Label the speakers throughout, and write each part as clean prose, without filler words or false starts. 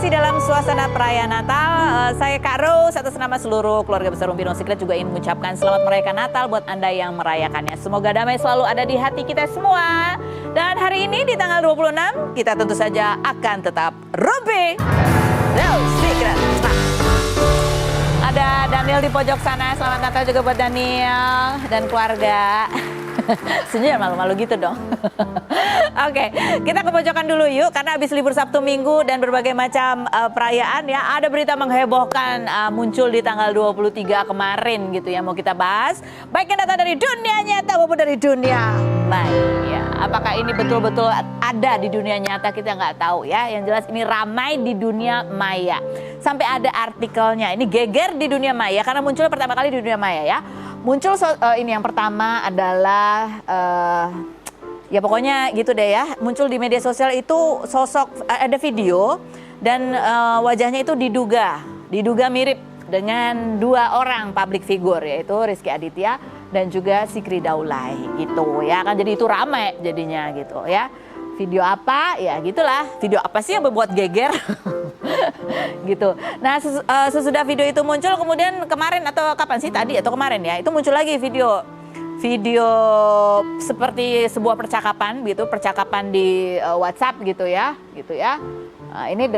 Speaker 1: masih dalam suasana perayaan Natal. Saya Kak Rose atas nama seluruh keluarga besar Rumpi No Secret juga ingin mengucapkan selamat merayakan Natal buat Anda yang merayakannya. Semoga damai selalu ada di hati kita semua. Dan hari ini di tanggal 26 kita tentu saja akan tetap Rumpi No Secret. Ada Daniel di pojok sana. Selamat Natal juga buat Daniel dan keluarga. Senyum malu-malu gitu dong. Oke, kita ke pojokan dulu yuk. Karena habis libur Sabtu Minggu dan berbagai macam perayaan ya. Ada berita menghebohkan muncul di tanggal 23 kemarin gitu ya. Mau kita bahas. Baik yang datang dari dunia nyata maupun dari dunia maya. Apakah ini betul-betul ada di dunia nyata kita nggak tahu ya. Yang jelas ini ramai di dunia maya. Sampai ada artikelnya. Ini geger di dunia maya karena muncul pertama kali di dunia maya ya. Muncul ini yang pertama adalah ya pokoknya gitu deh ya. Muncul di media sosial itu sosok ada video dan wajahnya itu diduga mirip dengan dua orang public figure yaitu Rizky Aditya dan juga Zikri Daulay gitu ya kan, jadi itu ramai jadinya gitu ya. Video apa ya gitulah, video apa sih yang membuat geger gitu. Nah sesudah video itu muncul kemudian kemarin atau kapan sih tadi atau kemarin ya itu muncul lagi video seperti sebuah percakapan gitu, percakapan di WhatsApp gitu ya. Nah, ini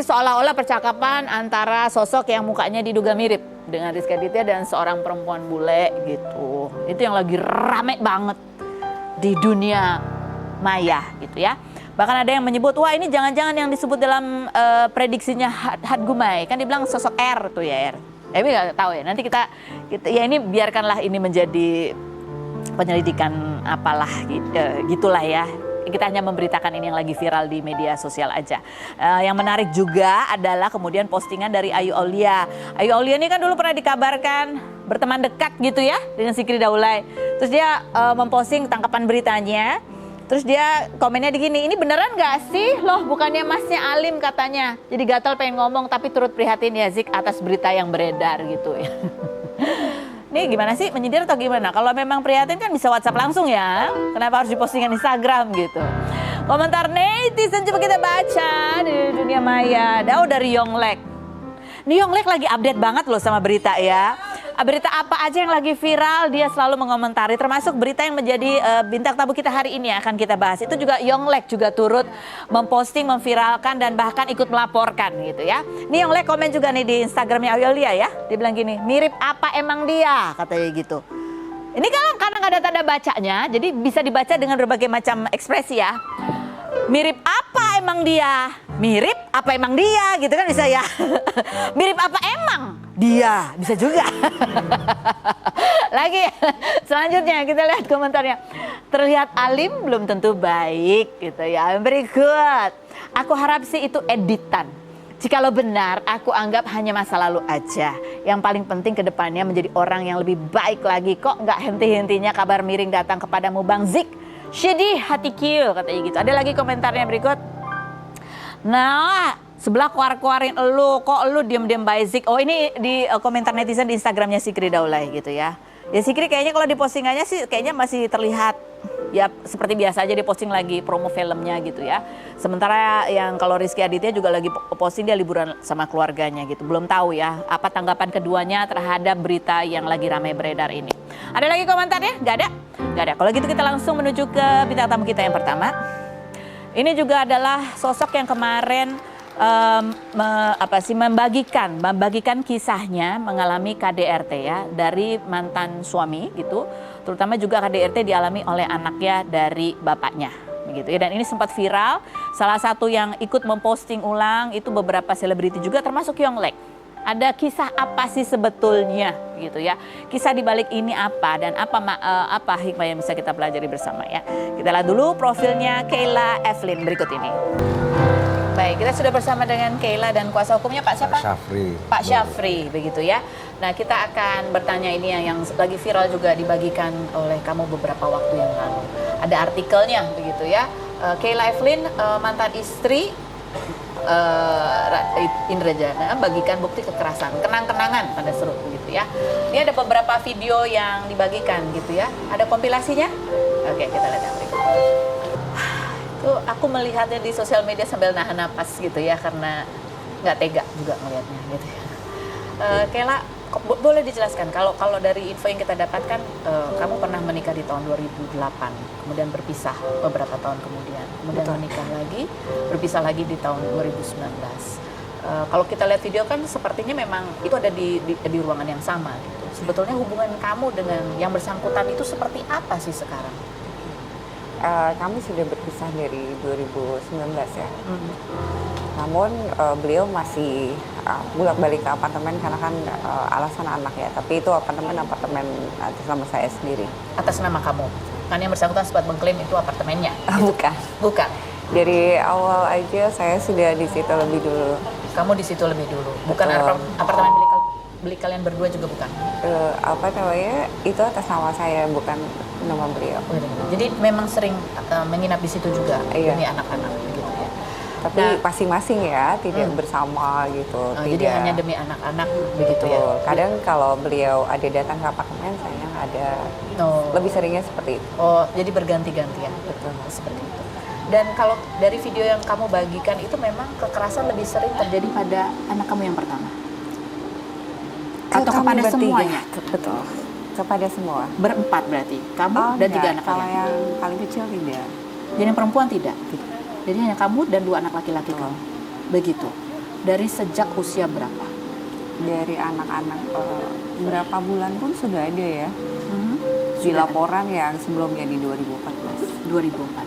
Speaker 1: seolah-olah percakapan antara sosok yang mukanya diduga mirip dengan Rizky Aditya dan seorang perempuan bule gitu. Itu yang lagi rame banget di dunia maya gitu ya. Bahkan ada yang menyebut wah ini jangan-jangan yang disebut dalam prediksinya Hadgumai kan dibilang sosok R tuh ya R. Tapi nggak tahu ya. Nanti kita ya ini biarkanlah ini menjadi penyelidikan apalah gitulah ya. Kita hanya memberitakan ini yang lagi viral di media sosial aja. Yang menarik juga adalah kemudian postingan dari Ayu Aulia. Ayu Aulia ini kan dulu pernah dikabarkan berteman dekat gitu ya dengan Zikri Daulay. Terus dia memposting tangkapan beritanya. Terus dia komennya begini, ini beneran gak sih? Loh bukannya masnya Alim katanya. Jadi gatal pengen ngomong tapi turut prihatin ya Zik atas berita yang beredar gitu ya. Ini gimana sih, menyindir atau gimana? Kalau memang prihatin kan bisa WhatsApp langsung ya. Kenapa harus dipostingan Instagram gitu. Komentar netizen coba kita baca di dunia maya. Dari Yonglek. Ini Yonglek lagi update banget loh sama berita ya. Berita apa aja yang lagi viral dia selalu mengomentari, termasuk berita yang menjadi bintang tamu kita hari ini akan kita bahas. Itu juga Yonglek juga turut memposting, memviralkan dan bahkan ikut melaporkan gitu ya. Ini Yonglek komen juga nih di Instagramnya Aulia ya. Dia bilang gini, mirip apa emang dia katanya gitu. Ini kan karena nggak ada tanda bacanya, jadi bisa dibaca dengan berbagai macam ekspresi ya. Mirip apa emang dia? Mirip apa emang dia? Gitu kan bisa ya. Mirip apa emang dia? Bisa juga. Lagi selanjutnya kita lihat komentarnya. Terlihat alim belum tentu baik gitu ya. Berikut. Aku harap sih itu editan. Jikalau benar, aku anggap hanya masa lalu aja. Yang paling penting ke depannya menjadi orang yang lebih baik lagi. Kok nggak henti-hentinya kabar miring datang kepadamu Bang Zik? Sedih hati kieu katanya gitu. Ada lagi komentarnya berikut. Nah, sebelah kuar-kuarin kok lu diem-diem baik Zik. Oh ini di komentar netizen di Instagramnya Zikri Daulay gitu ya. Ya Zikri kayaknya kalau di postingannya sih kayaknya masih terlihat ya seperti biasa aja dia posting lagi promo filmnya gitu ya. Sementara yang kalau Rizky Aditya juga lagi posting dia liburan sama keluarganya gitu. Belum tahu ya apa tanggapan keduanya terhadap berita yang lagi ramai beredar ini. Ada lagi komentarnya? Gak ada? Gak ada. Kalau gitu kita langsung menuju ke bintang tamu kita yang pertama. Ini juga adalah sosok yang kemarin membagikan kisahnya mengalami KDRT ya dari mantan suami gitu. Terutama juga KDRT dialami oleh anaknya dari bapaknya begitu ya. Dan ini sempat viral. Salah satu yang ikut memposting ulang itu beberapa selebriti juga termasuk Yonglek. Ada kisah apa sih sebetulnya gitu ya. Kisah di balik ini apa dan apa hikmah yang bisa kita pelajari bersama ya. Kita lihat dulu profilnya Kayla Evelyn berikut ini. Baik, kita sudah bersama dengan Kayla dan kuasa hukumnya Pak siapa? Pak Syafri begitu ya. Nah, kita akan bertanya ini yang lagi viral juga dibagikan oleh kamu beberapa waktu yang lalu. Ada artikelnya begitu ya. Kayla Evelyn mantan istri Indrajana bagikan bukti kekerasan, kenang-kenangan pada seru gitu ya. Ini ada beberapa video yang dibagikan gitu ya. Ada kompilasinya? Oke, kita lihat yang berikut. Tuh aku melihatnya di sosial media sambil nahan napas gitu ya karena nggak tega juga ngelihatnya gitu ya. Kela, boleh dijelaskan kalau dari info yang kita dapatkan, kamu pernah menikah di tahun 2008, kemudian berpisah beberapa tahun kemudian menikah lagi, berpisah lagi di tahun 2019. Kalau kita lihat video kan sepertinya memang itu ada di ruangan yang sama gitu. Sebetulnya hubungan kamu dengan yang bersangkutan itu seperti apa sih sekarang?
Speaker 2: Kami sudah berpisah dari 2019 ya. Namun beliau masih bolak-balik ke apartemen karena kan alasan anak ya. Tapi itu apartemen atas nama saya sendiri.
Speaker 1: Atas nama kamu? Kan yang bersangkutan sempat mengklaim itu apartemennya? Gitu. Bukan.
Speaker 2: Dari awal aja saya sudah di situ lebih dulu.
Speaker 1: Kamu di situ lebih dulu? Bukan apartemen milik kalian berdua juga bukan?
Speaker 2: Itu atas nama saya, bukan nama beliau.
Speaker 1: Jadi memang sering menginap di situ juga demi anak-anak gitu ya.
Speaker 2: Tapi masing-masing ya, tidak bersama gitu.
Speaker 1: Jadi hanya demi anak-anak begitu ya.
Speaker 2: Kadang kalau beliau ada datang ke apartemen, saya ada. Lebih seringnya seperti itu.
Speaker 1: Oh, jadi berganti-ganti ya. Betul, seperti itu. Dan kalau dari video yang kamu bagikan itu memang kekerasan lebih sering terjadi pada anak kamu yang pertama? Atau kepada semuanya?
Speaker 2: Betul, kepada semua.
Speaker 1: Berempat berarti? Kamu dan 3 anak
Speaker 2: kalau
Speaker 1: kalian?
Speaker 2: yang paling kecil tidak.
Speaker 1: Jadi yang perempuan tidak? Jadi hanya kamu dan 2 anak laki-laki kamu? Begitu? Dari sejak usia berapa?
Speaker 2: Dari anak-anak berapa bulan pun sudah ada ya. Di laporan yang sebelumnya di 2014.
Speaker 1: 2014.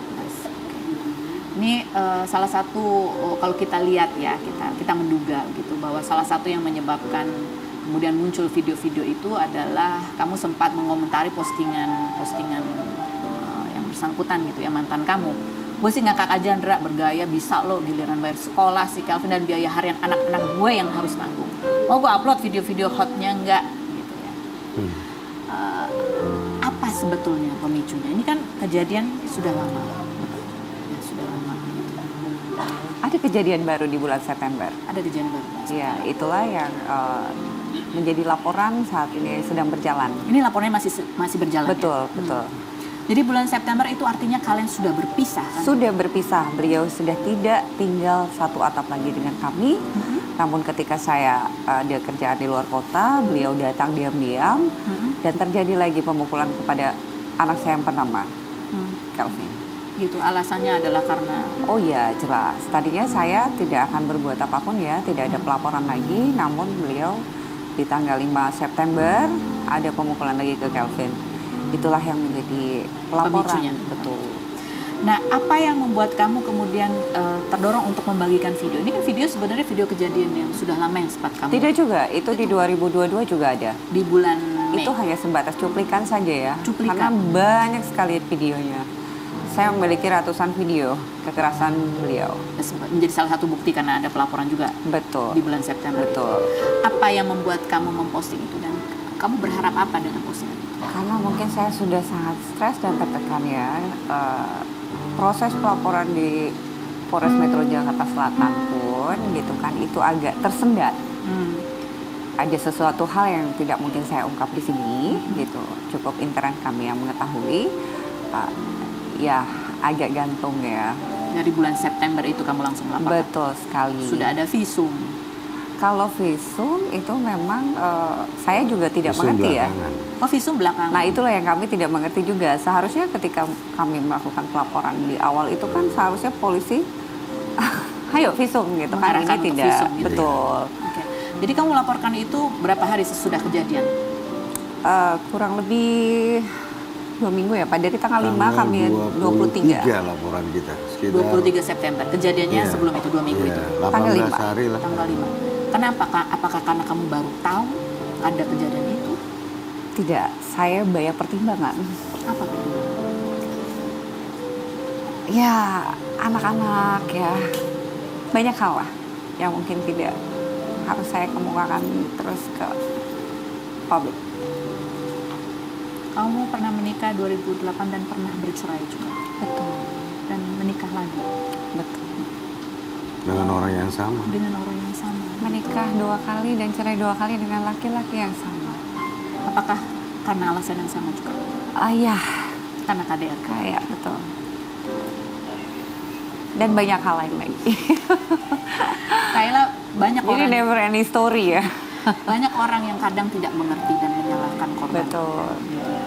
Speaker 1: Ini salah satu kalau kita lihat ya, kita menduga gitu bahwa salah satu yang menyebabkan kemudian muncul video-video itu adalah kamu sempat mengomentari postingan yang bersangkutan gitu ya, mantan kamu. Gue sih ngakak aja, Ndra, bergaya bisa lo giliran bayar sekolah si Kelvin dan biaya harian anak-anak gue yang harus tanggung. Mau gue upload video-video hotnya enggak gitu ya. Apa sebetulnya pemicunya? Ini kan kejadian sudah lama.
Speaker 2: Ada kejadian baru di bulan September.
Speaker 1: Ada kejadian baru.
Speaker 2: Iya, itulah yang menjadi laporan saat ini sedang berjalan.
Speaker 1: Ini laporannya masih berjalan.
Speaker 2: Betul,
Speaker 1: ya?
Speaker 2: betul.
Speaker 1: Jadi bulan September itu artinya kalian sudah berpisah kan?
Speaker 2: Sudah berpisah. Beliau sudah tidak tinggal satu atap lagi dengan kami. Namun ketika dia kerjaan di luar kota, beliau datang diam-diam dan terjadi lagi pemukulan kepada anak saya yang pertama, Kelvin.
Speaker 1: Gitu, alasannya adalah karena?
Speaker 2: Oh iya, jelas. Tadinya saya tidak akan berbuat apapun ya, tidak ada pelaporan lagi. Namun beliau di tanggal 5 September ada pemukulan lagi ke Kelvin. Itulah yang menjadi pelaporan.
Speaker 1: Pemicunya.
Speaker 2: Betul.
Speaker 1: Nah, apa yang membuat kamu kemudian terdorong untuk membagikan video? Ini kan video sebenarnya video kejadian yang sudah lama yang sempat kamu?
Speaker 2: Tidak juga, itu di 2022 juga ada.
Speaker 1: Di bulan Mei?
Speaker 2: Itu hanya sebatas cuplikan saja ya.
Speaker 1: Cuplikan?
Speaker 2: Karena banyak sekali videonya. Saya memiliki ratusan video kekerasan beliau.
Speaker 1: Menjadi salah satu bukti karena ada pelaporan juga.
Speaker 2: Betul.
Speaker 1: Di bulan September.
Speaker 2: Betul.
Speaker 1: Apa yang membuat kamu memposting itu dan kamu berharap apa dengan postingan itu?
Speaker 2: Karena mungkin saya sudah sangat stres dan tertekan ya. Proses pelaporan di Polres Metro Jakarta Selatan pun gitu kan itu agak tersendat. Ada sesuatu hal yang tidak mungkin saya ungkap di sini gitu. Cukup intern kami yang mengetahui. Ya agak gantung ya.
Speaker 1: Dari bulan September itu kamu langsung melaporkan?
Speaker 2: Betul sekali.
Speaker 1: Sudah ada visum?
Speaker 2: Kalau visum itu memang saya juga tidak mengerti belakangan.
Speaker 1: Oh, visum belakangan?
Speaker 2: Nah itulah yang kami tidak mengerti juga. Seharusnya ketika kami melakukan pelaporan di awal itu kan seharusnya polisi ayo visum gitu kan. Ini tidak
Speaker 1: visum, gitu.
Speaker 2: Betul.
Speaker 1: Okay. Jadi kamu melaporkan itu berapa hari sesudah kejadian?
Speaker 2: Kurang lebih 2 minggu ya Pak, dari tanggal 5 kami 23
Speaker 3: laporan kita
Speaker 1: sekitar 23 September, kejadiannya sebelum itu 2 minggu itu?
Speaker 2: Tanggal 5
Speaker 3: hari lah.
Speaker 1: Tanggal 5. Kenapa? Apakah karena kamu baru tahu ada kejadian itu?
Speaker 2: Tidak, saya banyak pertimbangan.
Speaker 1: Apa pertimbangan?
Speaker 2: Ya, anak-anak ya, banyak hal lah yang mungkin tidak harus saya kemukakan terus ke publik.
Speaker 1: Kamu pernah menikah 2008 dan pernah bercerai juga?
Speaker 2: Betul.
Speaker 1: Dan menikah lagi?
Speaker 2: Betul.
Speaker 3: Dengan orang yang sama?
Speaker 1: Dengan orang yang sama.
Speaker 2: Menikah 2 kali dan cerai 2 kali dengan laki-laki yang sama.
Speaker 1: Apakah karena alasan yang sama juga?
Speaker 2: Iya.
Speaker 1: Karena KDRT?
Speaker 2: Iya, betul. Dan banyak hal lain lagi.
Speaker 1: Kayla, banyak
Speaker 2: Jadi
Speaker 1: orang
Speaker 2: never ending story ya.
Speaker 1: banyak orang yang kadang tidak mengerti dan menyalahkan korban.
Speaker 2: Betul.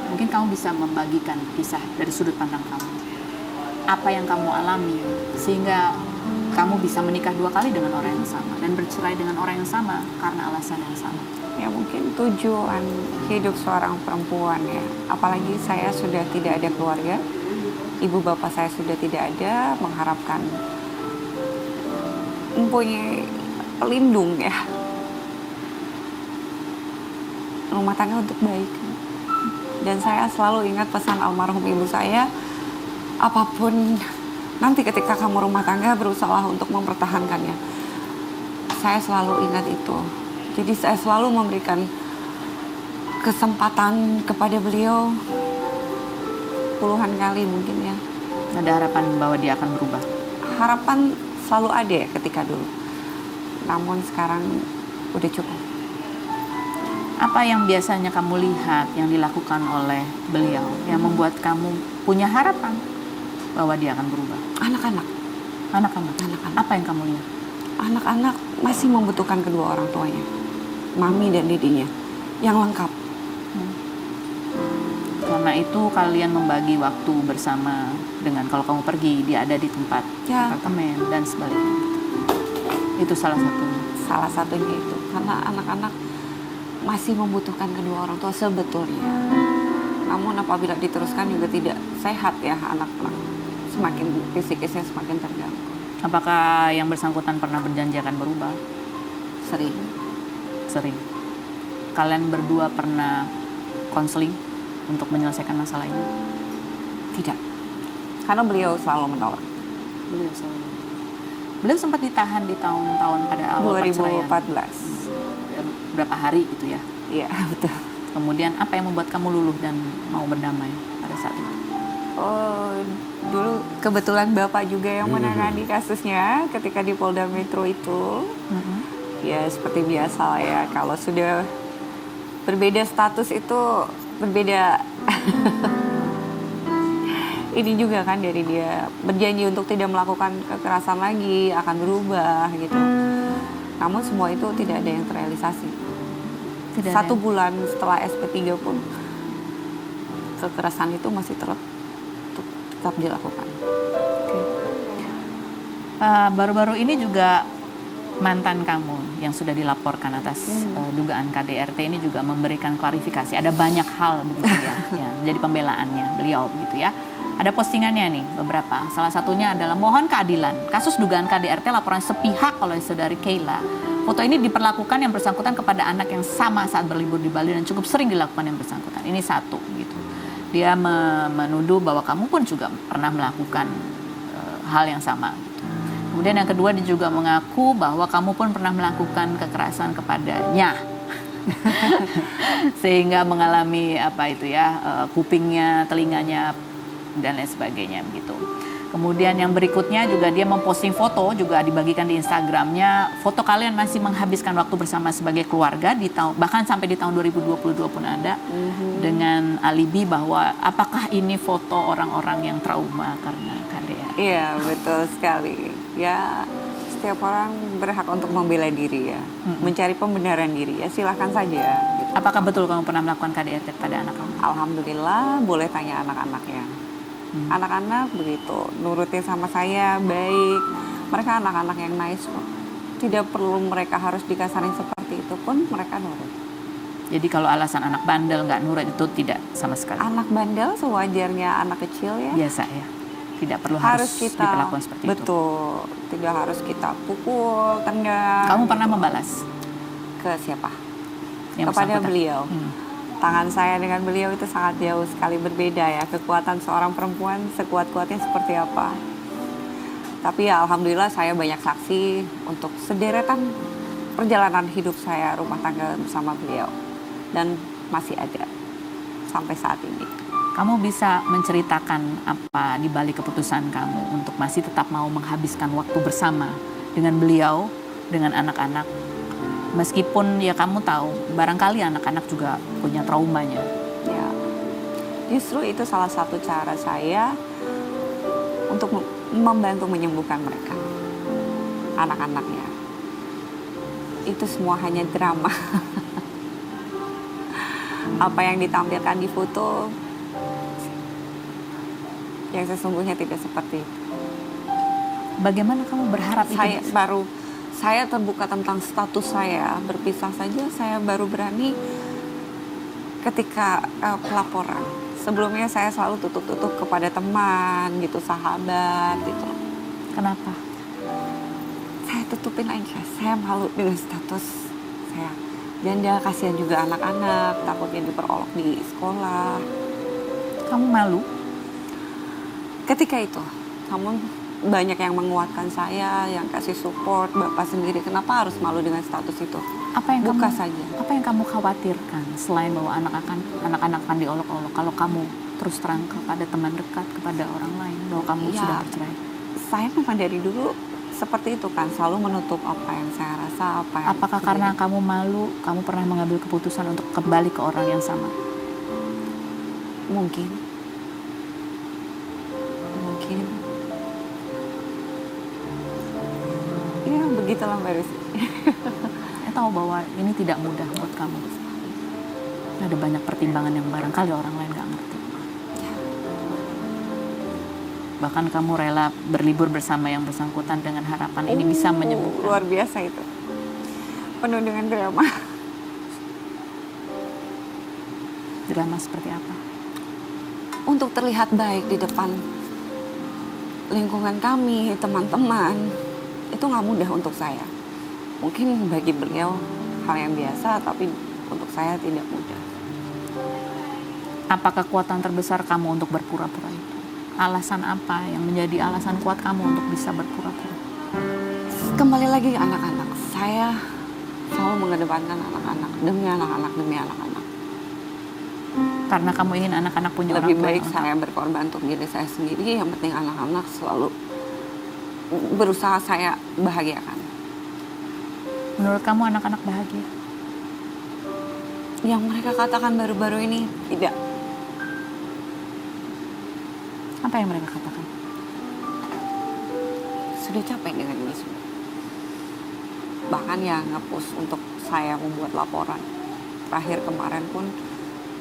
Speaker 1: Mungkin kamu bisa membagikan kisah dari sudut pandang kamu. Apa yang kamu alami sehingga kamu bisa menikah 2 kali dengan orang yang sama dan bercerai dengan orang yang sama karena alasan yang sama.
Speaker 2: Ya mungkin tujuan hidup seorang perempuan ya. Apalagi saya sudah tidak ada keluarga. Ibu bapak saya sudah tidak ada, mengharapkan mempunyai pelindung ya. Rumah tangga untuk baik. Dan saya selalu ingat pesan almarhum ibu saya, apapun nanti ketika kamu rumah tangga berusaha untuk mempertahankannya. Saya selalu ingat itu. Jadi saya selalu memberikan kesempatan kepada beliau puluhan kali mungkin ya.
Speaker 1: Ada harapan bahwa dia akan berubah.
Speaker 2: Harapan selalu ada ya ketika dulu. Namun sekarang udah cukup.
Speaker 1: Apa yang biasanya kamu lihat yang dilakukan oleh beliau yang membuat kamu punya harapan bahwa dia akan berubah?
Speaker 2: Anak-anak.
Speaker 1: Anak-anak.
Speaker 2: Anak-anak.
Speaker 1: Apa yang kamu lihat?
Speaker 2: Anak-anak masih membutuhkan kedua orang tuanya. Mami dan dedinya. Yang lengkap.
Speaker 1: Karena itu kalian membagi waktu bersama dengan kalau kamu pergi dia ada di tempat
Speaker 2: Ya.
Speaker 1: apartemen dan sebaliknya. Itu salah satunya.
Speaker 2: Salah satunya itu. Karena anak-anak masih membutuhkan kedua orang tua sebetulnya. Namun apabila diteruskan juga tidak sehat ya anak-anak. Semakin fisiknya semakin terganggu.
Speaker 1: Apakah yang bersangkutan pernah berjanji akan berubah?
Speaker 2: Sering.
Speaker 1: Sering. Kalian berdua pernah konseling untuk menyelesaikan masalah ini?
Speaker 2: Tidak. Karena beliau selalu menolak.
Speaker 1: Beliau sempat ditahan di tahun-tahun pada awal perceraian.
Speaker 2: 2014.
Speaker 1: Berapa hari gitu ya.
Speaker 2: Iya, betul.
Speaker 1: Kemudian apa yang membuat kamu luluh dan mau berdamai pada saat itu?
Speaker 2: Oh, dulu kebetulan Bapak juga yang menangani kasusnya ketika di Polda Metro itu. Ya, seperti biasa lah ya. Kalau sudah berbeda status itu berbeda. Ini juga kan dari dia berjanji untuk tidak melakukan kekerasan lagi, akan berubah gitu. Namun semua itu tidak ada yang terrealisasi.
Speaker 1: Tidak ada
Speaker 2: 1 bulan setelah SP3 pun kekerasan itu masih tetap dilakukan.
Speaker 1: Baru-baru ini juga mantan kamu yang sudah dilaporkan atas dugaan KDRT ini juga memberikan klarifikasi. Ada banyak hal begitu ya, yang menjadi pembelaannya beliau begitu ya. Ada postingannya nih beberapa. Salah satunya adalah mohon keadilan. Kasus dugaan KDRT laporan sepihak oleh saudari Kayla. Foto ini diperlakukan yang bersangkutan kepada anak yang sama saat berlibur di Bali dan cukup sering dilakukan yang bersangkutan. Ini satu gitu. Dia menuduh bahwa kamu pun juga pernah melakukan hal yang sama. Gitu. Kemudian yang kedua dia juga mengaku bahwa kamu pun pernah melakukan kekerasan kepadanya. Sehingga mengalami apa itu ya, kupingnya, telinganya dan lain sebagainya begitu. Kemudian yang berikutnya juga dia memposting foto juga dibagikan di Instagramnya. Foto kalian masih menghabiskan waktu bersama sebagai keluarga di tahun bahkan sampai di tahun 2022 pun ada dengan alibi bahwa apakah ini foto orang-orang yang trauma karena KDR.
Speaker 2: Iya, betul sekali. Ya, setiap orang berhak untuk membela diri ya, mencari pembenaran diri ya, silahkan saja. Gitu.
Speaker 1: Apakah betul kamu pernah melakukan KDRT pada anak kamu?
Speaker 2: Alhamdulillah, boleh tanya anak-anaknya. Anak-anak begitu, nurutin sama saya, baik. Mereka anak-anak yang nice kok. Tidak perlu mereka harus dikasarin seperti itu pun mereka nurut.
Speaker 1: Jadi kalau alasan anak bandel nggak nurut itu tidak sama sekali?
Speaker 2: Anak bandel sewajarnya anak kecil ya.
Speaker 1: Biasa ya? Tidak perlu harus
Speaker 2: kita
Speaker 1: diperlakukan seperti itu?
Speaker 2: Betul, tidak harus kita pukul, tendang.
Speaker 1: Kamu pernah membalas?
Speaker 2: Ke siapa?
Speaker 1: Yang
Speaker 2: Kepada
Speaker 1: bersangkutan?
Speaker 2: beliau. Tangan saya dengan beliau itu sangat jauh sekali berbeda ya. Kekuatan seorang perempuan sekuat-kuatnya seperti apa. Tapi ya alhamdulillah saya banyak saksi untuk sederetan perjalanan hidup saya rumah tangga bersama beliau. Dan masih ada sampai saat ini.
Speaker 1: Kamu bisa menceritakan apa di balik keputusan kamu untuk masih tetap mau menghabiskan waktu bersama dengan beliau, dengan anak-anak? Meskipun ya kamu tahu, barangkali anak-anak juga punya traumanya.
Speaker 2: Ya, justru itu salah satu cara saya untuk membantu menyembuhkan mereka, anak-anaknya. itu semua hanya drama. Apa yang ditampilkan di foto yang sesungguhnya tidak seperti itu.
Speaker 1: Bagaimana kamu berharap itu?
Speaker 2: Saya terbuka tentang status saya, berpisah saja saya baru berani ketika pelaporan. Sebelumnya saya selalu tutup-tutup kepada teman gitu, sahabat gitu.
Speaker 1: Kenapa?
Speaker 2: Saya tutupin aja, saya malu dengan status saya. Janda, kasihan juga anak-anak, takutnya diperolok di sekolah.
Speaker 1: Kamu malu?
Speaker 2: Ketika itu, namun banyak yang menguatkan saya, yang kasih support. Bapak sendiri, kenapa harus malu dengan status itu? Buka saja.
Speaker 1: Apa yang kamu khawatirkan selain bahwa anak-anak akan diolok-olok kalau kamu terus terang kepada teman dekat, kepada orang lain bahwa kamu sudah bercerai?
Speaker 2: Saya memang dari dulu seperti itu kan, selalu menutup apa yang saya rasa, apa yang
Speaker 1: Apakah
Speaker 2: terjadi.
Speaker 1: karena kamu malu, kamu pernah mengambil keputusan untuk kembali ke orang yang sama?
Speaker 2: Mungkin. Ya begitulah Mbak Rusi.
Speaker 1: Saya tahu bahwa ini tidak mudah buat kamu. Ada banyak pertimbangan yang barangkali orang lain nggak ngerti. Bahkan kamu rela berlibur bersama yang bersangkutan dengan harapan ini bisa menyembuhkan.
Speaker 2: Luar biasa itu. Penuh dengan drama.
Speaker 1: Drama seperti apa?
Speaker 2: Untuk terlihat baik di depan lingkungan kami, teman-teman, itu nggak mudah untuk saya. Mungkin bagi beliau hal yang biasa, tapi untuk saya tidak mudah.
Speaker 1: Apa kekuatan terbesar kamu untuk berpura-pura itu? Alasan apa yang menjadi alasan kuat kamu untuk bisa berpura-pura?
Speaker 2: Kembali lagi ke anak-anak. Saya selalu mengedepankan anak-anak, demi anak-anak, demi anak-anak.
Speaker 1: Karena kamu ingin anak-anak punya
Speaker 2: Lebih
Speaker 1: orang tua.
Speaker 2: baik saya berkorban untuk diri saya sendiri, yang penting anak-anak selalu berusaha saya bahagiakan.
Speaker 1: Menurut kamu anak-anak bahagia?
Speaker 2: Yang mereka katakan baru-baru ini tidak.
Speaker 1: Apa yang mereka katakan?
Speaker 2: Sudah capek dengan ini semua. Bahkan yang nge-push untuk saya membuat laporan. Terakhir kemarin pun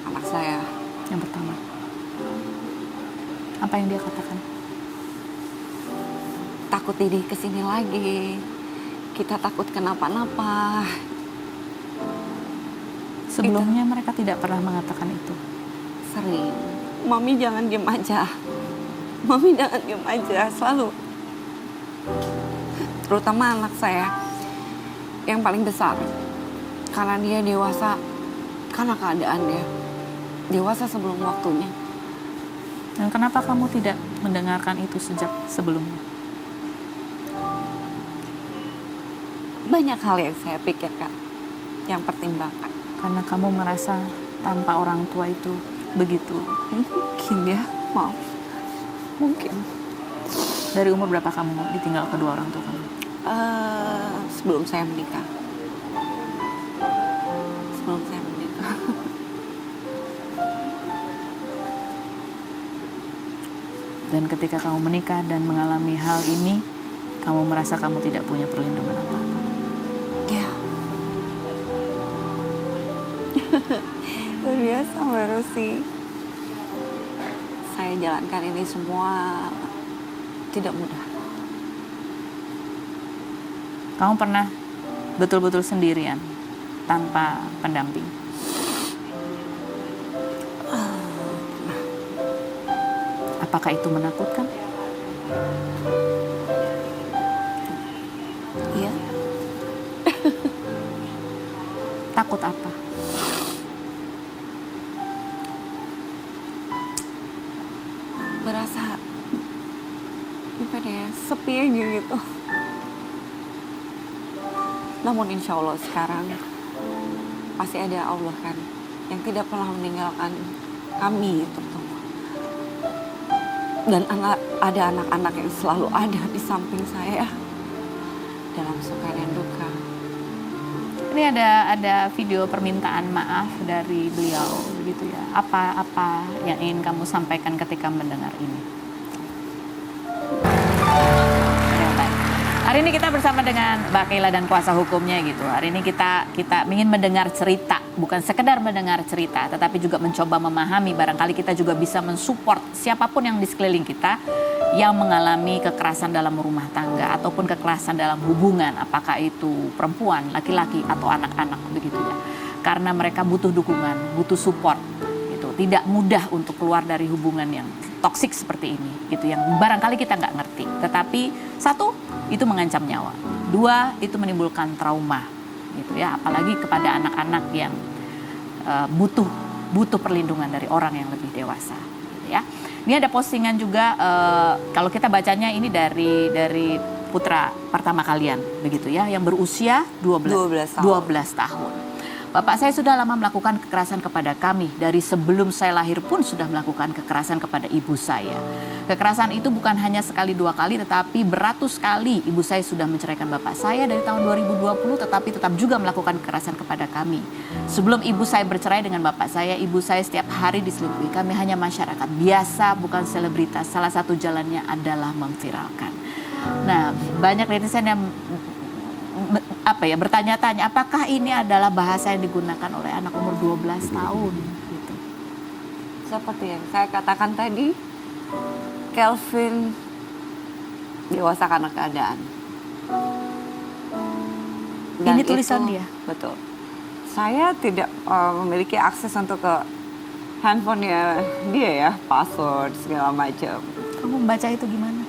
Speaker 2: anak saya
Speaker 1: Yang pertama. Apa yang dia katakan?
Speaker 2: takut Didi kesini lagi. Kita takut kenapa-napa.
Speaker 1: Sebelumnya mereka tidak pernah mengatakan itu.
Speaker 2: Sering. Mami jangan diem aja. Mami jangan diem aja. Selalu. Terutama anak saya yang paling besar. Karena dia dewasa. Karena keadaannya. Dewasa sebelum waktunya.
Speaker 1: Dan kenapa kamu tidak mendengarkan itu sejak sebelumnya?
Speaker 2: Banyak hal yang saya pikirkan. Yang pertimbangkan.
Speaker 1: Karena kamu merasa tanpa orang tua itu begitu.
Speaker 2: Mungkin ya. Maaf. Mungkin.
Speaker 1: Dari umur berapa kamu ditinggal kedua orang tua kamu?
Speaker 2: Sebelum saya menikah.
Speaker 1: Dan ketika kamu menikah dan mengalami hal ini, kamu merasa kamu tidak punya perlindungan apa-apa.
Speaker 2: Ya. Luar biasa Mbak Rusi. Saya jalankan ini semua tidak mudah.
Speaker 1: Kamu pernah betul-betul sendirian, tanpa pendamping? Apakah itu menakutkan?
Speaker 2: Iya.
Speaker 1: Takut apa?
Speaker 2: Berasa gimana ya, sepi aja gitu. Namun insya Allah sekarang pasti ada Allah kan yang tidak pernah meninggalkan kami terutama. Dan ada anak-anak yang selalu ada di samping saya dalam suka dan duka.
Speaker 1: Ini ada video permintaan maaf dari beliau, begitu ya. Apa yang ingin kamu sampaikan ketika mendengar ini? Ya, baik. Hari ini kita bersama dengan Mbak Keila dan kuasa hukumnya gitu. Hari ini kita ingin mendengar cerita, bukan sekedar mendengar cerita, tetapi juga mencoba memahami. Barangkali kita juga bisa mensupport siapapun yang di sekeliling kita yang mengalami kekerasan dalam rumah tangga ataupun kekerasan dalam hubungan, apakah itu perempuan, laki-laki atau anak-anak begitu ya. Karena mereka butuh dukungan, butuh support gitu. Tidak mudah untuk keluar dari hubungan yang toksik seperti ini gitu, yang barangkali kita nggak ngerti. Tetapi satu, itu mengancam nyawa. Dua, itu menimbulkan trauma gitu ya, apalagi kepada anak-anak yang butuh perlindungan dari orang yang lebih dewasa gitu ya. Ini ada postingan juga, kalau kita bacanya ini dari putra pertama kalian begitu ya, yang berusia 12 tahun. Bapak saya sudah lama melakukan kekerasan kepada kami. Dari sebelum saya lahir pun sudah melakukan kekerasan kepada ibu saya. Kekerasan itu bukan hanya sekali dua kali, tetapi beratus kali ibu saya sudah menceraikan bapak saya dari tahun 2020, tetapi tetap juga melakukan kekerasan kepada kami. Sebelum ibu saya bercerai dengan bapak saya, ibu saya setiap hari diselingkuhi. Kami hanya masyarakat biasa, bukan selebritas. Salah satu jalannya adalah memviralkan. Nah, banyak netizen yang bertanya-tanya, apakah ini adalah bahasa yang digunakan oleh anak umur 12 tahun gitu.
Speaker 2: Seperti yang saya katakan tadi, Kelvin dewasa karena keadaan. Dan
Speaker 1: ini tulisan dia.
Speaker 2: Betul. Saya tidak memiliki akses untuk ke handphonenya dia ya, password segala macam.
Speaker 1: Kamu membaca itu gimana?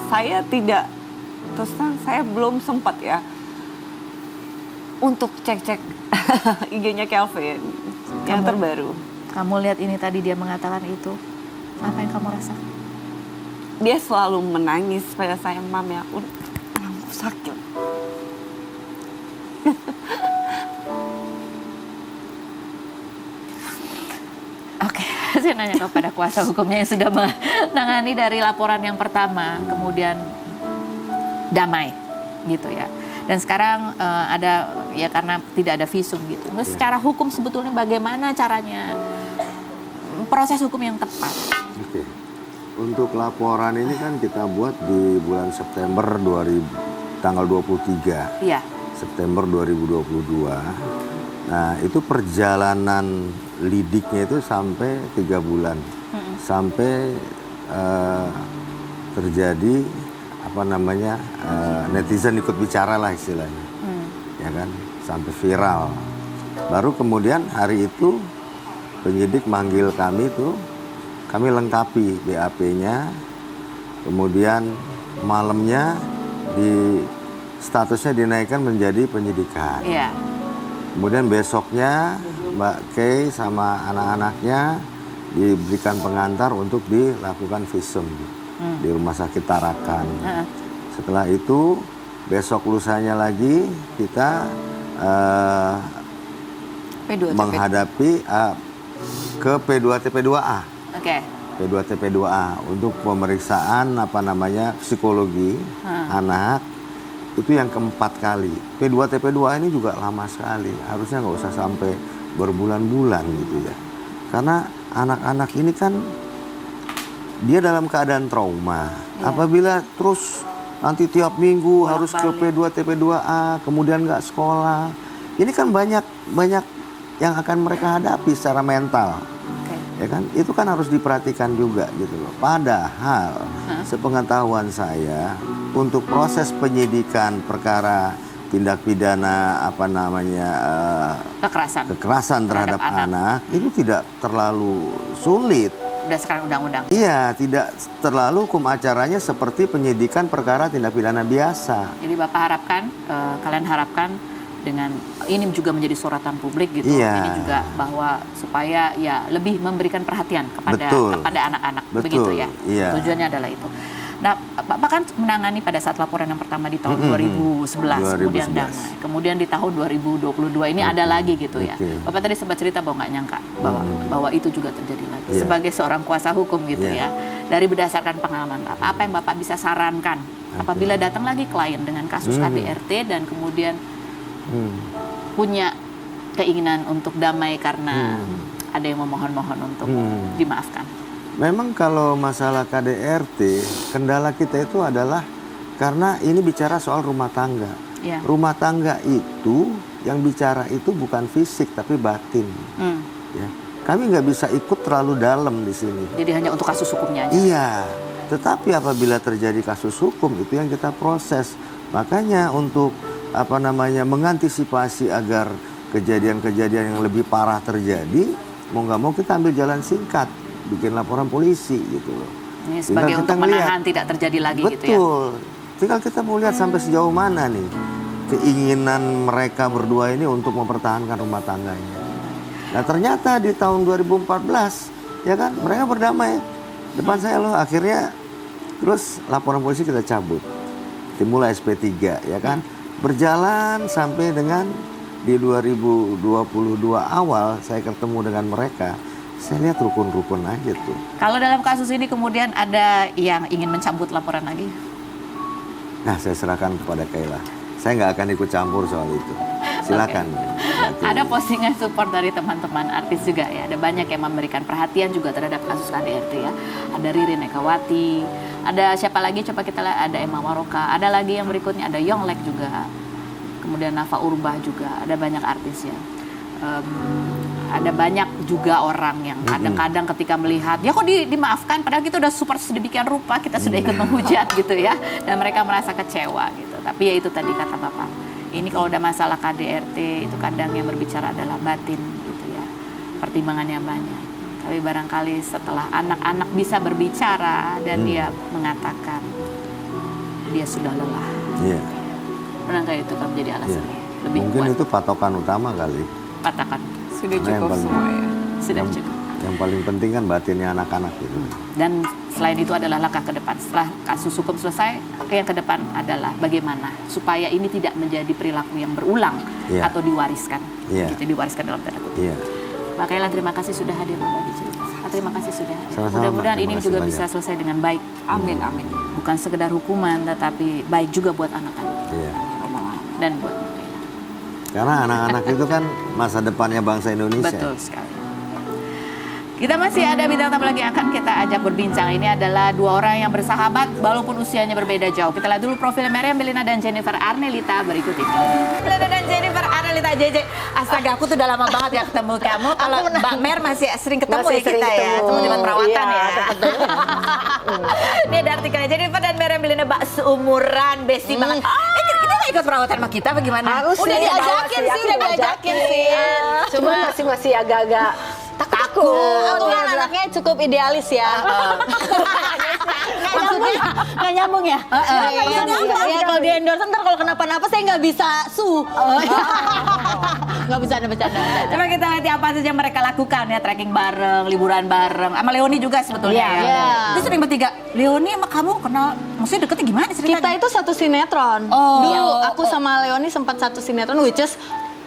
Speaker 2: Saya tidak, terus terang saya belum sempat ya untuk cek-cek IG-nya Kelvin yang terbaru.
Speaker 1: Kamu lihat ini tadi dia mengatakan itu, apa yang kamu rasakan?
Speaker 2: Dia selalu menangis pada saya, Mam ya, aku sakit.
Speaker 1: Oke, saya nanya kepada kuasa hukumnya yang sudah menangani dari laporan yang pertama, kemudian damai gitu ya. Dan sekarang ada ya karena tidak ada visum gitu. Terus secara hukum sebetulnya bagaimana caranya proses hukum yang tepat?
Speaker 3: Oke. Untuk laporan ini kan kita buat di bulan September tanggal 23.
Speaker 1: Iya.
Speaker 3: September 2022. Nah, itu perjalanan lidiknya itu sampai 3 bulan. Sampai terjadi netizen ikut bicara lah istilahnya, ya kan, sampai viral. Baru kemudian hari itu penyidik manggil kami tuh, kami lengkapi BAP-nya, kemudian malamnya statusnya dinaikkan menjadi penyidikan.
Speaker 1: Iya.
Speaker 3: Kemudian besoknya Mbak Kay sama anak-anaknya diberikan pengantar untuk dilakukan visum di Rumah Sakit Tarakan. Setelah itu besok lusanya lagi kita menghadapi ke P2TP2A.
Speaker 1: Oke.
Speaker 3: P2TP2A untuk pemeriksaan psikologi anak, itu yang keempat kali. P2TP2A ini juga lama sekali, harusnya nggak usah sampai berbulan-bulan gitu ya. Karena anak-anak ini kan dia dalam keadaan trauma. Ya. Apabila terus nanti tiap minggu harus ke P2TP2A, kemudian nggak sekolah, ini kan banyak yang akan mereka hadapi secara mental. Ya kan, itu kan harus diperhatikan juga gitu loh. Padahal sepengetahuan saya untuk proses penyidikan perkara tindak pidana kekerasan terhadap anak itu tidak terlalu sulit
Speaker 1: berdasarkan undang-undang.
Speaker 3: Iya, tidak terlalu hukum acaranya seperti penyidikan perkara tindak pidana biasa.
Speaker 1: Jadi Bapak harapkan, kalian harapkan dengan ini juga menjadi sorotan publik gitu.
Speaker 3: Iya.
Speaker 1: Ini juga bahwa supaya ya lebih memberikan perhatian kepada anak-anak begitu ya.
Speaker 3: Iya.
Speaker 1: Tujuannya adalah itu. Nah, Bapak kan menangani pada saat laporan yang pertama di tahun 2011, kemudian damai. Kemudian di tahun 2022 ini ada lagi gitu ya. Bapak tadi sempat cerita bahwa nggak nyangka bahwa itu juga terjadi lagi. Sebagai seorang kuasa hukum gitu ya. Dari berdasarkan pengalaman Bapak, apa yang Bapak bisa sarankan apabila datang lagi klien dengan kasus KDRT dan kemudian punya keinginan untuk damai karena ada yang memohon-mohon untuk dimaafkan?
Speaker 3: Memang kalau masalah KDRT, kendala kita itu adalah Karena ini bicara soal rumah tangga.
Speaker 1: Ya.
Speaker 3: Rumah tangga itu yang bicara itu bukan fisik tapi batin. Ya. Kami nggak bisa ikut terlalu dalam di sini.
Speaker 1: Jadi hanya untuk kasus hukumnya aja.
Speaker 3: Iya, tetapi apabila terjadi kasus hukum itu yang kita proses. Makanya untuk mengantisipasi agar kejadian-kejadian yang lebih parah terjadi, mau nggak mau kita ambil jalan singkat, bikin laporan polisi gitu loh.
Speaker 1: Ini sebagai untuk menahan tidak terjadi lagi gitu ya.
Speaker 3: Betul. Tinggal kita mau lihat sampai sejauh mana nih keinginan mereka berdua ini untuk mempertahankan rumah tangganya. Nah ternyata di tahun 2014 ya kan mereka berdamai depan saya loh, akhirnya terus laporan polisi kita cabut, dimulai SP3 ya kan, berjalan sampai dengan di 2022 awal saya ketemu dengan mereka, saya lihat rukun-rukun aja tuh.
Speaker 1: Kalau dalam kasus ini kemudian ada yang ingin mencabut laporan lagi?
Speaker 3: Nah saya serahkan kepada Kayla, saya nggak akan ikut campur soal itu. Silakan.
Speaker 1: Okay. Ada postingan support dari teman-teman artis juga ya. Ada banyak yang memberikan perhatian juga terhadap kasus KDRT ya. Ada Ririn Ekawati, ada siapa lagi coba kita lihat, ada Emma Waroka, ada lagi yang berikutnya ada Yonglek juga. Kemudian Nafa Urbah juga, ada banyak artis ya. Ada banyak juga orang yang kadang-kadang ketika melihat ya kok dimaafkan padahal kita udah super sedemikian rupa, kita sudah ikut menghujat gitu ya, dan mereka merasa kecewa gitu. Tapi ya itu tadi kata Bapak, ini kalau udah masalah KDRT itu kadang yang berbicara adalah batin gitu ya, pertimbangannya banyak. Tapi barangkali setelah anak-anak bisa berbicara dan dia mengatakan dia sudah lelah, barangkali itu kan menjadi alasannya lebih
Speaker 3: mungkin
Speaker 1: kuat.
Speaker 3: itu patokan utama kali.
Speaker 1: Katakan
Speaker 2: Sudah cukup semua ya.
Speaker 1: sudah cukup.
Speaker 3: Yang paling penting kan batinnya anak-anak itu.
Speaker 1: Dan selain itu adalah langkah ke depan. Setelah kasus hukum selesai, yang ke depan adalah bagaimana supaya ini tidak menjadi perilaku yang berulang atau diwariskan. Gitu, diwariskan dalam tanda kutip. Mbak Kayla, terima kasih sudah hadir berbagi cerita. Terima kasih sudah hadir. Mudah-mudahan ini juga bisa selesai dengan baik.
Speaker 2: Amin, amin.
Speaker 1: Bukan sekedar hukuman, tetapi baik juga buat anak-anak. Dan buat Mbak Kayla.
Speaker 3: Karena anak-anak itu kan masa depannya bangsa Indonesia.
Speaker 1: Betul sekali. Kita masih ada bintang tamu lagi yang akan kita ajak berbincang. Ini adalah dua orang yang bersahabat walaupun usianya berbeda jauh. Kita lihat dulu profil Meriam Bellina dan Jennifer Arnelita berikut ini. Bellina dan Jennifer Arnelita, JJ. Astaga, aku tuh udah lama banget ya ketemu kamu. Kalau Mbak Mer masih sering ketemu ya kita ya. Teman-teman perawatan ya. Ini ada artikelnya, Jennifer dan Meriam Bellina seumuran, besti banget. Kita nggak ikut perawatan sama kita bagaimana?
Speaker 4: Harus
Speaker 1: udah diajakin sih.
Speaker 4: Cuma masih agak-agak takut. Aku kan anaknya cukup idealis ya. Maksudnya nggak nyambung ya? Ya kalau di endorse ntar kalau kenapa-napa saya nggak bisa nggak bisa bercanda.
Speaker 1: Coba kita lihat apa saja mereka lakukan ya, trekking bareng, liburan bareng, sama Leoni juga sebetulnya ya. Itu sering bertiga. Leoni sama kamu kenal, maksudnya deketnya gimana ceritanya?
Speaker 4: Kita itu satu sinetron. Dulu aku sama Leoni sempat satu sinetron, which is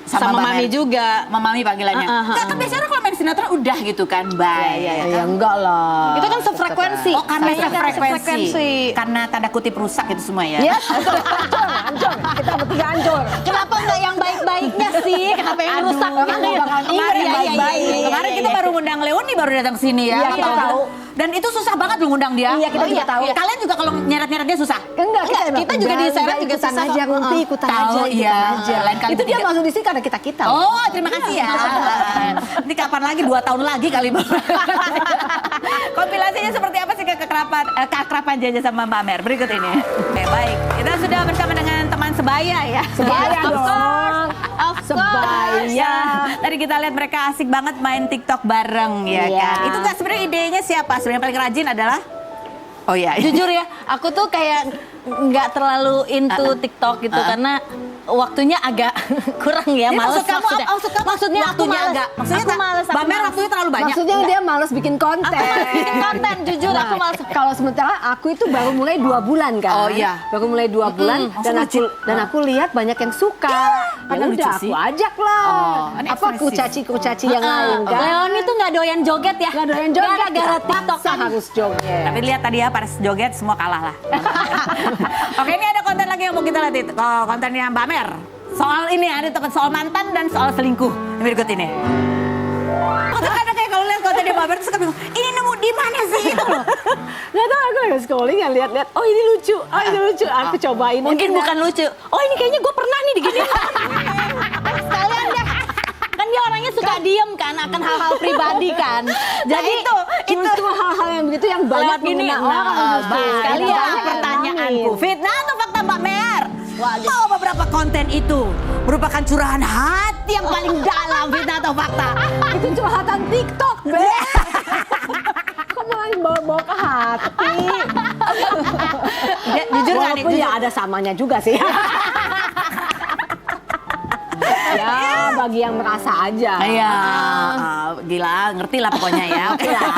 Speaker 4: sama Mami juga.
Speaker 1: Mami panggilannya. Kan biasanya kalau main sinetron udah gitu kan, bye.
Speaker 4: Ya enggak lah. Itu kan sefrekuensi.
Speaker 1: Oh, karena sefrekuensi. Karena tanda kutip rusak itu semua ya.
Speaker 4: Yes, hancur. Kita bertiga hancur. Kenapa enggak yang baik-baiknya sih? Kenapa yang rusak?
Speaker 1: Kemarin kita baru ngundang Leoni baru datang ke sini ya.
Speaker 4: Iya, kita tahu.
Speaker 1: Dan itu susah banget lu ngundang dia.
Speaker 4: Iya, kita juga tahu.
Speaker 1: Kalian juga kalau nyeret-nyeret dia susah?
Speaker 4: Enggak, kita juga diseret juga
Speaker 5: ikutan
Speaker 4: susah.
Speaker 5: aja, Ngunti ikutan
Speaker 1: Tahu,
Speaker 5: aja,
Speaker 1: iya. Lain kali
Speaker 5: Itu dia
Speaker 1: ketiga.
Speaker 5: masuk di sini karena kita.
Speaker 1: Oh, terima kasih ya. Nanti kapan lagi? 2 tahun lagi kali. Kompilasinya seperti apa sih keakraban JJ sama Mbak Mer? Berikut ini. Oke, baik. Kita sudah bersama dengan teman sebaya ya.
Speaker 5: Sebaya
Speaker 1: Of
Speaker 5: dong.
Speaker 1: course.
Speaker 5: Sebaya.
Speaker 1: Tadi kita lihat mereka asik banget main TikTok bareng ya
Speaker 5: Iya.
Speaker 1: kan. Itu nggak sebenarnya idenya siapa? Sebenarnya paling rajin adalah
Speaker 4: Jujur ya, aku tuh kayak nggak terlalu into TikTok gitu karena waktunya agak kurang ya,
Speaker 1: Jadi
Speaker 4: males
Speaker 1: maksud kamu
Speaker 4: maksudnya.
Speaker 1: maksud kamu
Speaker 4: Maksudnya aku
Speaker 1: waktunya
Speaker 4: males.
Speaker 1: agak- maksudnya
Speaker 4: Aku males.
Speaker 1: Mbak Mer waktunya terlalu banyak.
Speaker 5: Maksudnya dia malas bikin konten.
Speaker 4: Aku males bikin konten, jujur aku males.
Speaker 5: Kalau sementara aku itu baru mulai 2 bulan kan.
Speaker 1: Oh, iya.
Speaker 5: Baru mulai 2 bulan
Speaker 1: langsung
Speaker 5: dan aku lihat banyak yang suka.
Speaker 1: Karena
Speaker 5: Ya
Speaker 1: lucu
Speaker 5: udah
Speaker 1: sih.
Speaker 5: aku ajak lah.
Speaker 1: Oh, ini
Speaker 5: Apa
Speaker 1: ekspresif.
Speaker 5: kurcaci yang lain kan.
Speaker 4: Leoni tuh nggak doyan joget ya.
Speaker 5: Nggak doyan joget.
Speaker 4: Gara-gara TikTok
Speaker 5: Paksa
Speaker 4: kan.
Speaker 5: harus joget.
Speaker 1: Tapi lihat tadi ya pas joget semua kalah lah. Oke, ini ada konten lagi yang mau kita lihat. Kontennya Mbak Mer. Soal ini ada tempat soal mantan dan soal selingkuh. Berikut ini.
Speaker 6: Aku tuh kadang kayak kalau lihat kontennya Mbak Mer, terus suka bingung, ini nemu di mana sih gitu loh.
Speaker 5: Nggak tahu, aku lagi scrolling ya, lihat-lihat. Oh ini lucu, Aku cobain.
Speaker 4: Mungkin bukan lucu. Oh ini kayaknya gue pernah nih digini. Sekalian deh. Kan dia orangnya suka diem kan akan hal-hal pribadi kan. Jadi
Speaker 5: Justru hal-hal yang begitu yang banyak
Speaker 4: lewat gini.
Speaker 5: mengena orang justru.
Speaker 6: Sekalian
Speaker 5: Banyak
Speaker 6: pertanyaanku,
Speaker 5: ngalamin.
Speaker 6: fitnah atau fakta Mbak Mer? Bahwa beberapa konten itu merupakan curahan hati yang paling dalam, fitnah atau fakta?
Speaker 5: Itu curhatan TikTok, Be. Kok malah bawa-bawa ke hati?
Speaker 6: Ya, jujur nggak nih?
Speaker 5: Walaupun
Speaker 6: Jujur.
Speaker 5: ya ada samanya juga sih. Ya, bagi yang merasa aja.
Speaker 6: Iya, gila, ngerti lah pokoknya ya. Oke lah.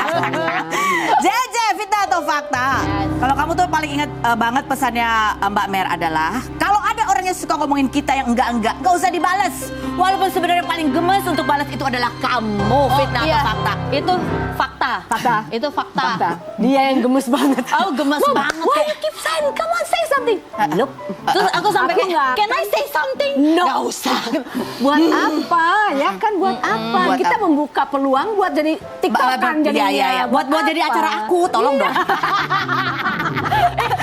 Speaker 6: Jeje, fitnah atau fakta? Kalau kamu tuh paling ingat banget pesannya Mbak Mer adalah kalau ada orang yang suka ngomongin kita yang enggak usah dibales. Walaupun sebenarnya paling gemes untuk balas itu adalah kamu, fitnah atau fakta?
Speaker 4: Itu fakta.
Speaker 5: Fakta.
Speaker 4: Itu fakta.
Speaker 5: Dia yang gemes banget.
Speaker 4: Oh gemes banget.
Speaker 5: Why
Speaker 4: kayak-
Speaker 5: you keep silent? Come on, say something. Nope.
Speaker 4: Terus aku sampai
Speaker 5: Aku
Speaker 4: kayak,
Speaker 5: nggak.
Speaker 4: can I say something?
Speaker 5: No.
Speaker 4: Nggak usah.
Speaker 5: Buat apa? Ya kan buat apa?
Speaker 6: Buat
Speaker 5: Kita
Speaker 6: apa?
Speaker 5: membuka peluang buat jadi TikTokan jadinya.
Speaker 6: Iya. Buat jadi
Speaker 5: apa?
Speaker 6: acara aku, tolong dong.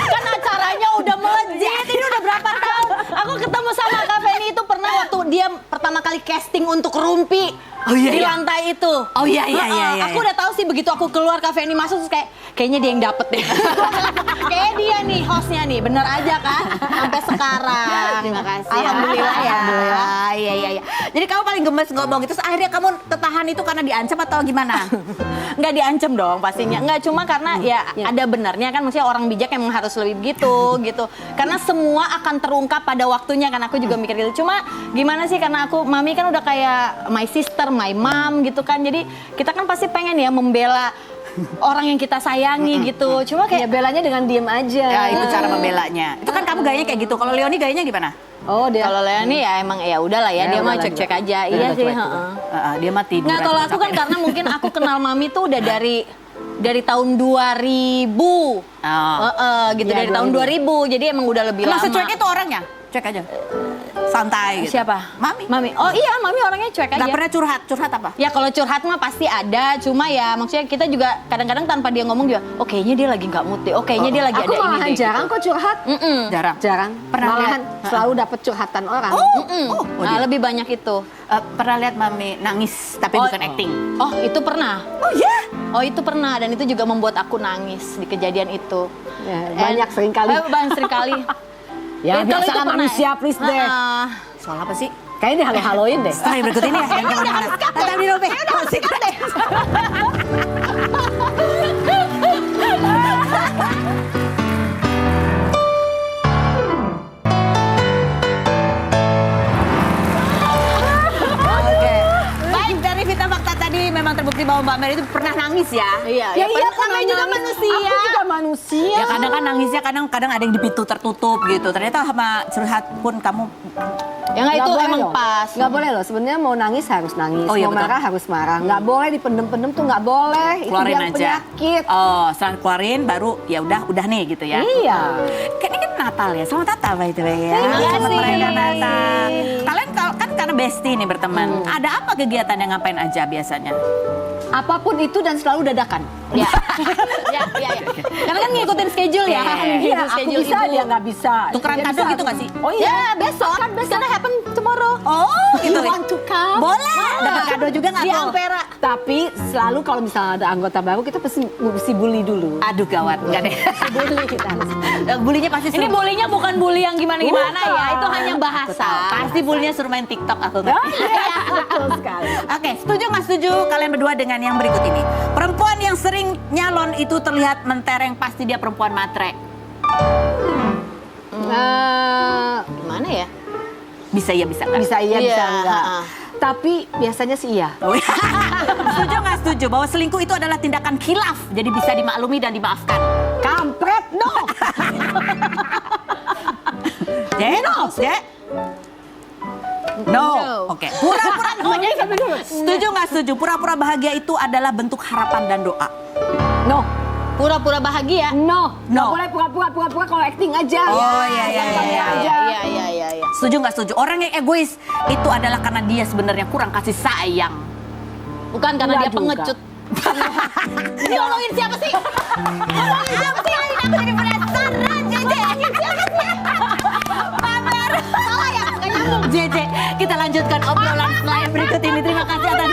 Speaker 4: Kan acaranya udah melejit, ini udah berapa tahun. Aku ketemu sama Kak Feni itu pernah waktu dia pertama kali casting untuk Rumpi
Speaker 6: Oh, iya,
Speaker 4: di
Speaker 6: iya.
Speaker 4: lantai itu.
Speaker 6: Oh, iya.
Speaker 4: Aku udah tahu sih begitu aku keluar Kak Feni masuk terus kayaknya dia yang dapet deh. Kayak dia nih hostnya nih, bener aja kan? Sampai sekarang.
Speaker 6: Terima kasih.
Speaker 4: Alhamdulillah ya.
Speaker 6: Alhamdulillah. Iya. Jadi kamu paling gemes ngomong gitu, terus akhirnya kamu tertahan itu karena diancam atau gimana?
Speaker 4: Nggak diancam dong pastinya. Nggak cuma karena ya ada benarnya kan, maksudnya orang bijak emang harus lebih begitu gitu. Karena semua akan terungkap pada waktunya kan, aku juga mikir gitu. Cuma gimana sih, karena Mami kan udah kayak my sister, my mom gitu kan. Jadi kita kan pasti pengen ya membela orang yang kita sayangi gitu. Cuma
Speaker 5: Ya
Speaker 4: kayak
Speaker 5: belanya dengan diem aja.
Speaker 6: Ya, itu cara membelanya. Itu kan kamu gayanya kayak gitu. Kalau Leoni gayanya gimana?
Speaker 5: Oh dia.
Speaker 4: kalau Leoni ya emang ya udahlah ya, dia mah
Speaker 5: udahlah,
Speaker 4: cek-cek
Speaker 5: juga.
Speaker 4: aja.
Speaker 5: Udah
Speaker 4: Iya sih,
Speaker 5: cuek.
Speaker 4: heeh.
Speaker 6: Dia mah tidur.
Speaker 4: Nggak, kalau aku kan karena mungkin aku kenal Mami tuh udah dari tahun 2000. Gitu,
Speaker 5: Iya,
Speaker 4: dari tahun 2000. Jadi emang udah lebih
Speaker 6: Emang
Speaker 4: lama.
Speaker 6: secuek itu orangnya? Cuek aja. Santai gitu.
Speaker 4: Siapa?
Speaker 6: Mami.
Speaker 4: Mami. Oh iya, Mami orangnya cuek aja.
Speaker 6: Gak pernah curhat. Curhat apa?
Speaker 4: Ya kalau curhat mah pasti ada, cuma ya maksudnya kita juga kadang-kadang tanpa dia ngomong juga, oh kayaknya dia lagi nggak mood deh, oh kayaknya dia lagi
Speaker 5: Aku
Speaker 4: ada ini
Speaker 5: malahan
Speaker 4: deh.
Speaker 5: jarang kok curhat.
Speaker 6: Jarang.
Speaker 5: Jarang.
Speaker 6: Pernah
Speaker 5: Malahan
Speaker 6: lihat?
Speaker 5: selalu dapat curhatan orang.
Speaker 4: Nah, lebih banyak itu.
Speaker 6: Pernah lihat Mami nangis tapi bukan acting?
Speaker 4: Oh itu pernah.
Speaker 6: Oh iya?
Speaker 4: Oh itu pernah, dan itu juga membuat aku nangis di kejadian itu.
Speaker 5: Ya, banyak seringkali.
Speaker 4: Banyak seringkali.
Speaker 5: Ya
Speaker 4: Kalau
Speaker 5: biasa
Speaker 4: itu pernah.
Speaker 5: manusia please deh.
Speaker 6: Soal apa sih?
Speaker 5: Kayaknya dihalo-haloin deh.
Speaker 6: Setelah yang berikut ini ya. Jangan kemana-mana. Tetap di Robe. Sikat deh. Oke. Baik, dari Vita Fakta tadi memang terbukti bahwa Mbak Mer itu pernah nangis ya.
Speaker 4: Iya,
Speaker 5: Ya
Speaker 4: iya,
Speaker 5: iya
Speaker 4: namanya juga
Speaker 5: nangis.
Speaker 4: manusia.
Speaker 5: Aku juga manusia.
Speaker 6: Ya kadang kan nangisnya kadang ada yang di pintu tertutup gitu. Ternyata sama curhat pun kamu
Speaker 4: Ya nggak, itu
Speaker 5: Nggak boleh
Speaker 4: emang
Speaker 5: loh.
Speaker 4: pas.
Speaker 5: Nggak boleh loh. Sebenarnya mau nangis harus nangis.
Speaker 6: Oh, iya,
Speaker 5: mau
Speaker 6: betul.
Speaker 5: marah harus marah. Nggak boleh dipendem-pendem tuh nggak boleh. Itu
Speaker 6: keluarin
Speaker 5: biar
Speaker 6: aja.
Speaker 5: penyakit.
Speaker 6: Oh, setelah keluarin baru ya udah nih gitu ya.
Speaker 5: Iya.
Speaker 6: Kan ini kan Natal ya, selamat Natal by the way ya.
Speaker 5: Terima
Speaker 6: Selamat
Speaker 5: kasih.
Speaker 6: merayakan Natal. Kalian kan karena bestie nih berteman, ada apa kegiatan yang ngapain aja biasanya?
Speaker 5: Apapun itu dan selalu dadakan.
Speaker 4: Ya. Ya. Karena kan ngikutin schedule ya.
Speaker 5: Iya, aku
Speaker 4: Schedule
Speaker 5: bisa
Speaker 4: ibu.
Speaker 5: dia nggak bisa.
Speaker 6: Tukeran
Speaker 5: Dia
Speaker 6: kado
Speaker 5: bisa,
Speaker 6: gitu
Speaker 5: aku-
Speaker 6: nggak sih?
Speaker 5: Oh iya.
Speaker 4: Ya, besok. It's gonna happen tomorrow.
Speaker 6: Oh, gitu.
Speaker 5: You want to come?
Speaker 6: Boleh. Dapat kado juga nggak
Speaker 4: Di
Speaker 6: tuh?
Speaker 4: Ampera.
Speaker 5: Tapi selalu kalau misalnya ada anggota baru kita mesti bully dulu.
Speaker 6: Aduh gawat, enggak deh.
Speaker 5: Bully kita harus.
Speaker 6: Bulinya pasti
Speaker 4: Ini
Speaker 6: suruh.
Speaker 4: bulinya bukan bully yang gimana-gimana
Speaker 5: Bukan.
Speaker 4: ya. Itu hanya bahasa.
Speaker 6: Pasti bulinya suruh main TikTok aku
Speaker 5: Oh,
Speaker 6: ngerti.
Speaker 5: iya, betul sekali.
Speaker 6: Oke, setuju nggak setuju kalian berdua dengan yang berikut ini? Perempuan yang sering nyalon itu terlihat mentereng, pasti dia perempuan matre.
Speaker 4: Gimana ya?
Speaker 6: Bisa iya, bisa nggak?
Speaker 5: Bisa iya, bisa
Speaker 4: Iya,
Speaker 5: enggak.
Speaker 4: ha-ha.
Speaker 5: Tapi biasanya sih iya.
Speaker 6: Oh, iya. Setuju nggak setuju bahwa selingkuh itu adalah tindakan khilaf, jadi bisa dimaklumi dan dimaafkan?
Speaker 5: Kampret, no!
Speaker 6: Je? No. Oke. Pura-pura setuju nggak setuju? Pura-pura bahagia itu adalah bentuk harapan dan doa.
Speaker 5: No,
Speaker 4: Pura-pura bahagia.
Speaker 5: no. Nggak
Speaker 6: No.
Speaker 5: boleh pura-pura kalau acting aja.
Speaker 6: Oh, iya, iya,
Speaker 5: Yang kamera
Speaker 6: iya,
Speaker 5: aja.
Speaker 4: Iya.
Speaker 6: Setuju nggak setuju? Orang yang egois itu adalah karena dia sebenarnya kurang kasih sayang.
Speaker 4: Bukan karena
Speaker 5: Enggak
Speaker 4: dia
Speaker 5: juga.
Speaker 4: pengecut. Ini ngomongin siapa sih? Ngomongin siapa sih? Ini aku jadi penasaran, Jeje. Siapa sih? Mbak Mer. Salah ya? Gak nyambung. Jeje, kita lanjutkan obrolan selain berikut ini. Terima kasih atas